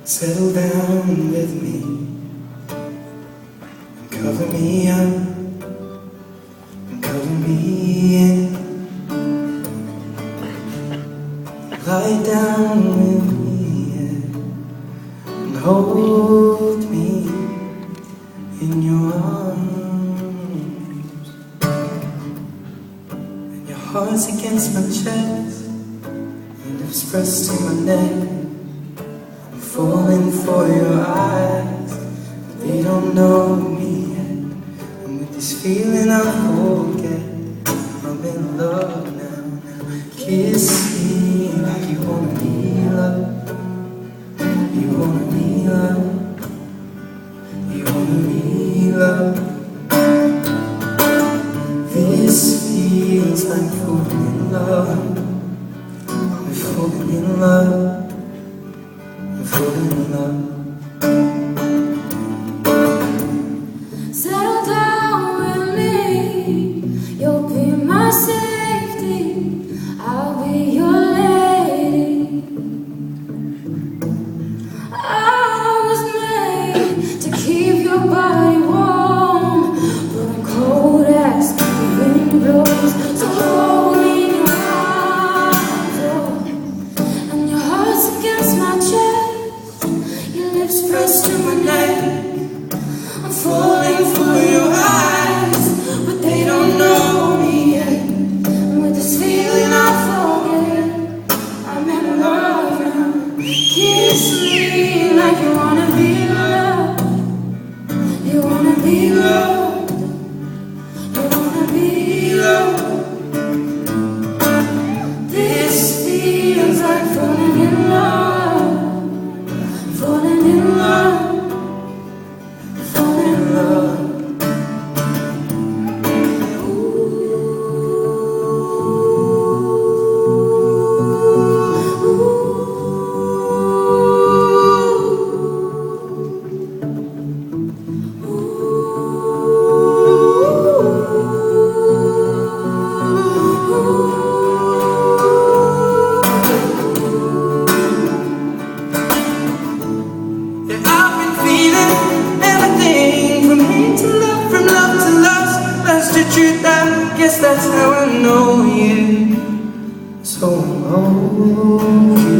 Settle down with me, cover me up, and cover me in. Lie down with me and hold me in your arms. And your heart's against my chest, and it's pressed to my neck. Falling for your eyes, but they don't know me yet. And with this feeling I forget I'm in love now. Kiss me like you wanna be loved. You wanna be loved. You wanna be loved. This feels like falling in love. We're falling in love. Falling in love. Settle down with me. You'll be my safety. I'll be your lady. I was made to keep your body warm, but I'm cold as the wind blows. So hold me in your arms, oh. And your heart's against my chest. Lips pressed to my neck. I'm falling for your eyes, but they don't know me yet. And with this feeling I forget I'm in love now. Kiss me like you wanna be loved. You wanna be loved. You wanna be loved. This feels like falling in love. Falling in love, falling in love. Truth, I guess that's how I know you. So I'm over you.